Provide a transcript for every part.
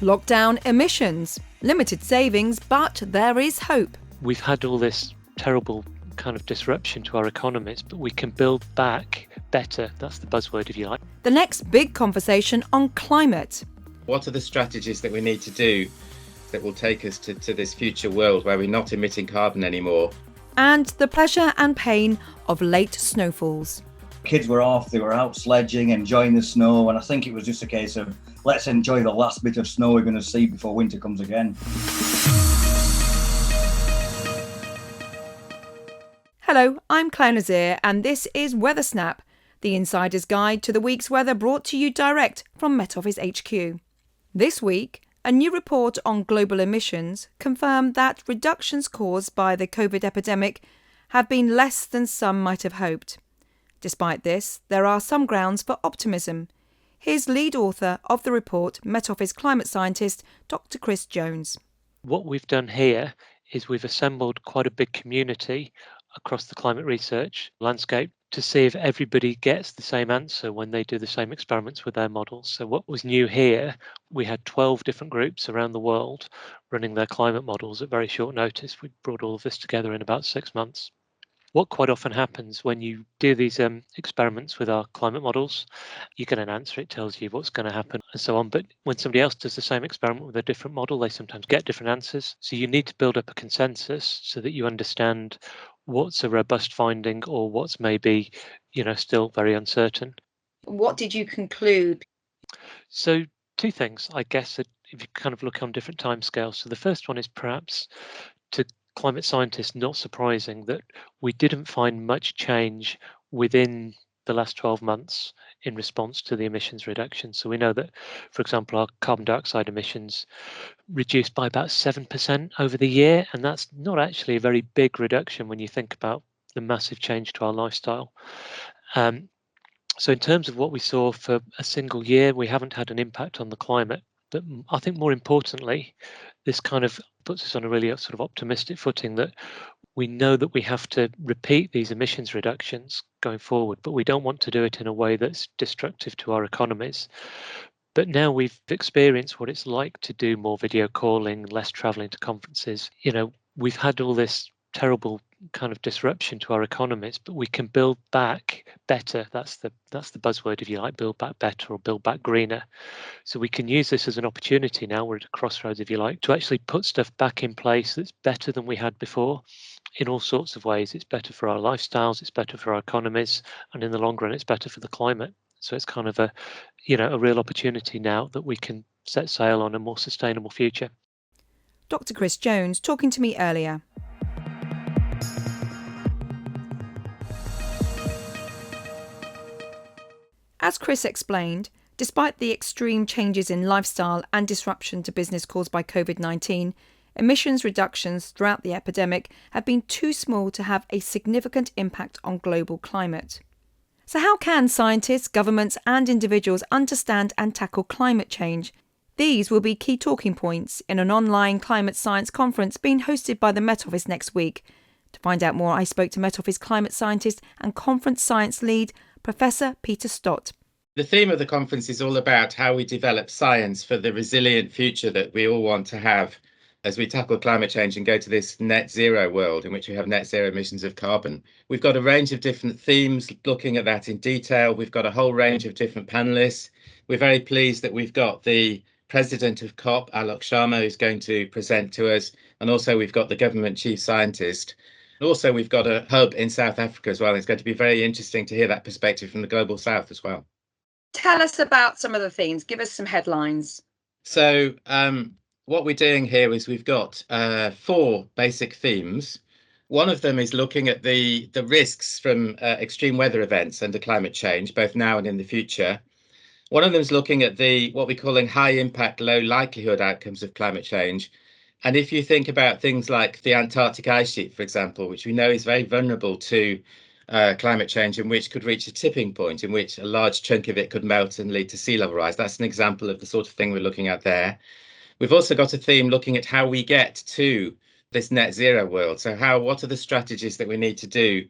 Lockdown emissions, limited savings, but there is hope. We've had all this terrible kind of disruption to our economies, but we can build back better. That's the buzzword, if you like. The next big conversation on climate. What are the strategies that we need to do that will take us to this future world where we're not emitting carbon anymore? And the pleasure and pain of late snowfalls. Kids were off, they were out sledging, enjoying the snow, and I think it was just a case of let's enjoy the last bit of snow we're going to see before winter comes again. Hello, I'm Clare Nasir, and this is Weather Snap, the insider's guide to the week's weather brought to you direct from Met Office HQ. This week, a new report on global emissions confirmed that reductions caused by the COVID epidemic have been less than some might have hoped. Despite this, there are some grounds for optimism. Here's lead author of the report, Met Office climate scientist Dr. Chris Jones. What we've done here is we've assembled quite a big community across the climate research landscape to see if everybody gets the same answer when they do the same experiments with their models. So what was new here, we had 12 different groups around the world running their climate models at very short notice. We brought all of this together in about 6 months. What quite often happens when you do these experiments with our climate models, you get an answer, it tells you what's going to happen and so on. But when somebody else does the same experiment with a different model, they sometimes get different answers. So you need to build up a consensus so that you understand what's a robust finding or what's maybe, still very uncertain. What did you conclude? So 2 things, I guess, that if you kind of look on different timescales. So the first one is perhaps to climate scientists not surprising that we didn't find much change within the last 12 months in response to the emissions reduction. So we know that, for example, our carbon dioxide emissions reduced by about 7% over the year, and that's not actually a very big reduction when you think about the massive change to our lifestyle. So in terms of what we saw for a single year, we haven't had an impact on the climate. But I think more importantly, this kind of puts us on a really sort of optimistic footing that we know that we have to repeat these emissions reductions going forward, but we don't want to do it in a way that's destructive to our economies. But now we've experienced what it's like to do more video calling, less traveling to conferences. We've had all this terrible kind of disruption to our economies, but we can build back better. That's the buzzword, if you like, build back better or build back greener. So we can use this as an opportunity now, we're at a crossroads, if you like, to actually put stuff back in place that's better than we had before in all sorts of ways. It's better for our lifestyles, it's better for our economies, and in the long run, it's better for the climate. So it's kind of a real opportunity now that we can set sail on a more sustainable future. Dr. Chris Jones talking to me earlier. As Chris explained, despite the extreme changes in lifestyle and disruption to business caused by COVID-19, emissions reductions throughout the epidemic have been too small to have a significant impact on global climate. So how can scientists, governments and individuals understand and tackle climate change? These will be key talking points in an online climate science conference being hosted by the Met Office next week. To find out more, I spoke to Met Office climate scientist and conference science lead, Professor Peter Stott. The theme of the conference is all about how we develop science for the resilient future that we all want to have as we tackle climate change and go to this net zero world in which we have net zero emissions of carbon. We've got a range of different themes looking at that in detail. We've got a whole range of different panelists. We're very pleased that we've got the president of COP, Alok Sharma, who's going to present to us. And also we've got the government chief scientist. Also, we've got a hub in South Africa as well. It's going to be very interesting to hear that perspective from the global south as well. Tell us about some of the themes. Give us some headlines. So what we're doing here is we've got 4 basic themes. One of them is looking at the risks from extreme weather events under climate change, both now and in the future. One of them is looking at what we're calling high impact, low likelihood outcomes of climate change. And if you think about things like the Antarctic ice sheet, for example, which we know is very vulnerable to climate change and which could reach a tipping point in which a large chunk of it could melt and lead to sea level rise. That's an example of the sort of thing we're looking at there. We've also got a theme looking at how we get to this net zero world. So what are the strategies that we need to do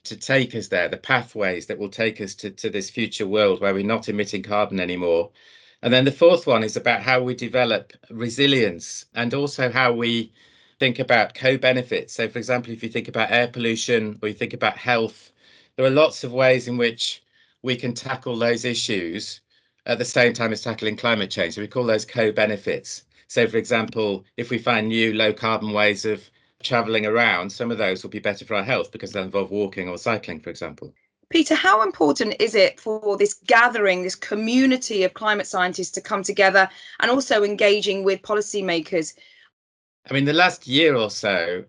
to take us there, the pathways that will take us to this future world where we're not emitting carbon anymore. And then the fourth one is about how we develop resilience and also how we think about co-benefits. So, for example, if you think about air pollution or you think about health, there are lots of ways in which we can tackle those issues at the same time as tackling climate change. So we call those co-benefits. So, for example, if we find new low carbon ways of traveling around, some of those will be better for our health because they'll involve walking or cycling, for example. Peter, how important is it for this gathering, this community of climate scientists to come together and also engaging with policymakers? I mean, the last year or so,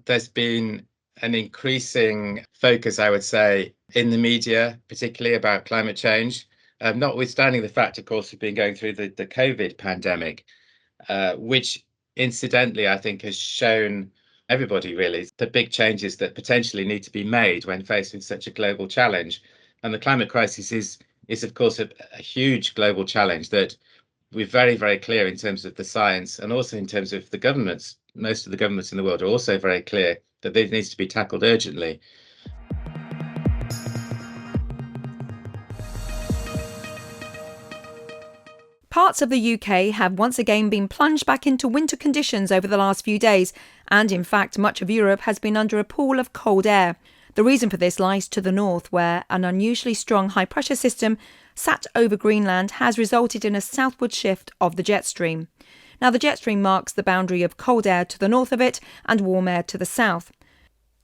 there's been an increasing focus, I would say, in the media, particularly about climate change, notwithstanding the fact, of course, we've been going through the COVID pandemic, which incidentally, I think has shown everybody really the big changes that potentially need to be made when faced with such a global challenge. And the climate crisis is of course, a huge global challenge that we're very, very clear in terms of the science and also in terms of the governments. Most of the governments in the world are also very clear that this needs to be tackled urgently. Parts of the UK have once again been plunged back into winter conditions over the last few days, and in fact much of Europe has been under a pool of cold air. The reason for this lies to the north, where an unusually strong high-pressure system sat over Greenland has resulted in a southward shift of the jet stream. Now, the jet stream marks the boundary of cold air to the north of it and warm air to the south.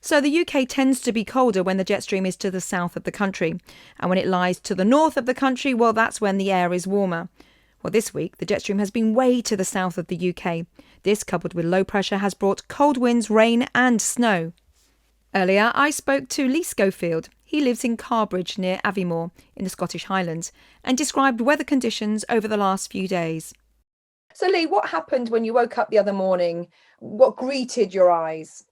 So the UK tends to be colder when the jet stream is to the south of the country, and when it lies to the north of the country, well, that's when the air is warmer. Well, this week, the jet stream has been way to the south of the UK. This, coupled with low pressure, has brought cold winds, rain and snow. Earlier, I spoke to Lee Schofield. He lives in Carbridge near Aviemore in the Scottish Highlands and described weather conditions over the last few days. So, Lee, what happened when you woke up the other morning? What greeted your eyes?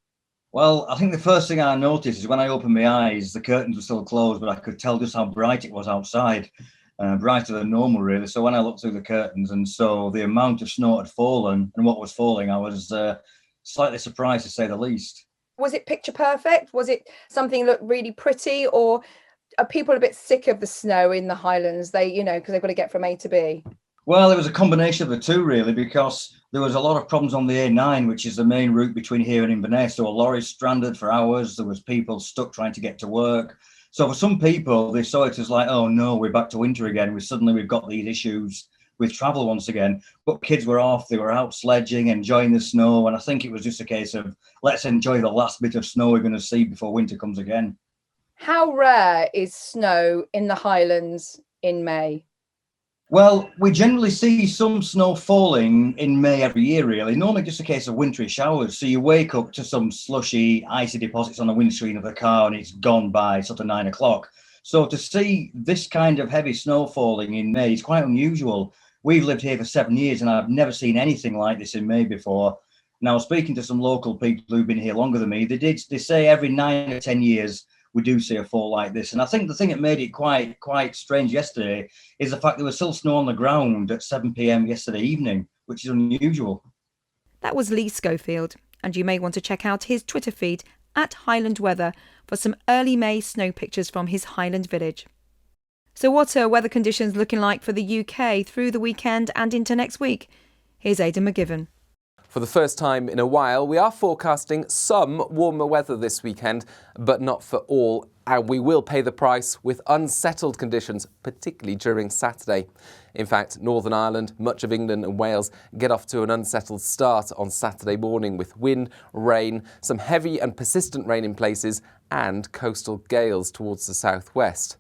Well, I think the first thing I noticed is when I opened my eyes, the curtains were still closed, but I could tell just how bright it was outside. Brighter than normal, really. So when I looked through the curtains and saw the amount of snow had fallen and what was falling, I was slightly surprised, to say the least. Was it picture perfect? Was it something that looked really pretty, or are people a bit sick of the snow in the Highlands? Because they've got to get from A to B. Well, it was a combination of the two, really, because there was a lot of problems on the A9, which is the main route between here and Inverness. So lorries stranded for hours. There was people stuck trying to get to work. So for some people, they saw it as like, oh no, we're back to winter again. We've got these issues with travel once again. But kids were off, they were out sledging, enjoying the snow. And I think it was just a case of, let's enjoy the last bit of snow we're going to see before winter comes again. How rare is snow in the Highlands in May? Well, we generally see some snow falling in May every year, really. Normally just a case of wintry showers. So you wake up to some slushy, icy deposits on the windscreen of the car and it's gone by sort of 9 o'clock. So to see this kind of heavy snow falling in May is quite unusual. We've lived here for 7 years and I've never seen anything like this in May before. Now, speaking to some local people who've been here longer than me, they say every 9 or 10 years we do see a fall like this. And I think the thing that made it quite strange yesterday is the fact there was still snow on the ground at 7 p.m. yesterday evening, which is unusual. That was Lee Schofield, and you may want to check out his Twitter feed at Highland Weather for some early May snow pictures from his Highland village. So what are weather conditions looking like for the UK through the weekend and into next week? Here's Aidan McGivern. For the first time in a while, we are forecasting some warmer weather this weekend, but not for all. And we will pay the price with unsettled conditions, particularly during Saturday. In fact, Northern Ireland, much of England and Wales get off to an unsettled start on Saturday morning with wind, rain, some heavy and persistent rain in places and coastal gales towards the southwest.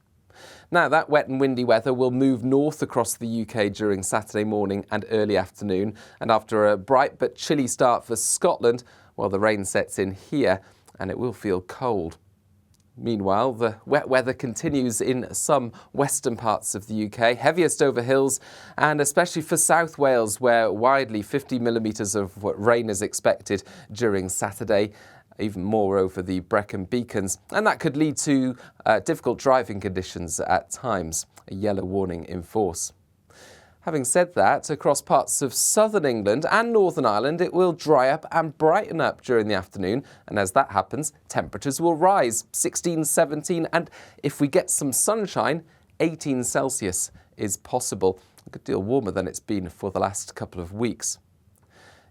Now, that wet and windy weather will move north across the UK during Saturday morning and early afternoon. And after a bright but chilly start for Scotland, well, the rain sets in here and it will feel cold. Meanwhile, the wet weather continues in some western parts of the UK, heaviest over hills, and especially for South Wales, where widely 50 millimetres of rain is expected during Saturday. Even more over the Brecon Beacons, and that could lead to difficult driving conditions at times, a yellow warning in force. Having said that, across parts of southern England and Northern Ireland, it will dry up and brighten up during the afternoon, and as that happens, temperatures will rise, 16, 17, and if we get some sunshine, 18 Celsius is possible. a good deal warmer than it's been for the last couple of weeks.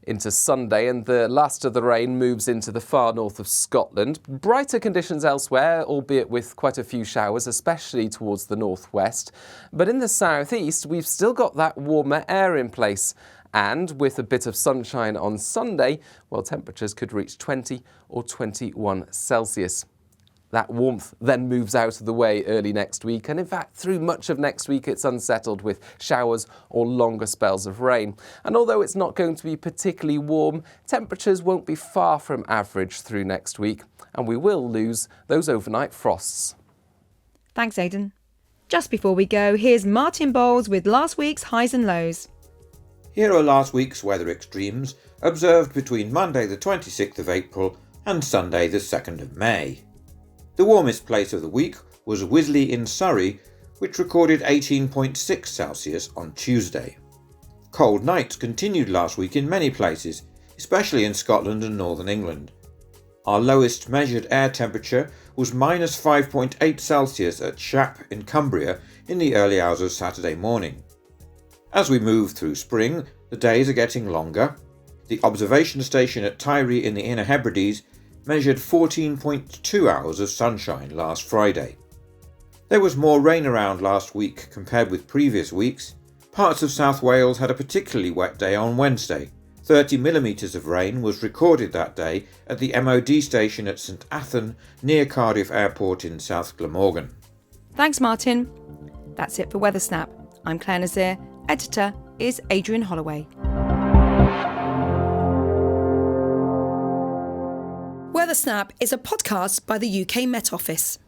Into Sunday, and the last of the rain moves into the far north of Scotland. Brighter conditions elsewhere, albeit with quite a few showers, especially towards the northwest. But in the southeast, we've still got that warmer air in place. And with a bit of sunshine on Sunday, well, temperatures could reach 20 or 21 Celsius. That warmth then moves out of the way early next week, and in fact through much of next week it's unsettled with showers or longer spells of rain. And although it's not going to be particularly warm, temperatures won't be far from average through next week, and we will lose those overnight frosts. Thanks, Aidan. Just before we go, here's Martin Bowles with last week's highs and lows. Here are last week's weather extremes observed between Monday the 26th of April and Sunday the 2nd of May. The warmest place of the week was Wisley in Surrey, which recorded 18.6 Celsius on Tuesday. Cold nights continued last week in many places, especially in Scotland and northern England. Our lowest measured air temperature was minus 5.8 Celsius at Shap in Cumbria in the early hours of Saturday morning. As we move through spring, the days are getting longer. The observation station at Tyree in the Inner Hebrides measured 14.2 hours of sunshine last Friday. There was more rain around last week compared with previous weeks. Parts of South Wales had a particularly wet day on Wednesday. 30 millimetres of rain was recorded that day at the MOD station at St Athan near Cardiff Airport in South Glamorgan. Thanks, Martin. That's it for Weather Snap. I'm Clare Nasir. Editor is Adrian Holloway. Weather Snap is a podcast by the UK Met Office.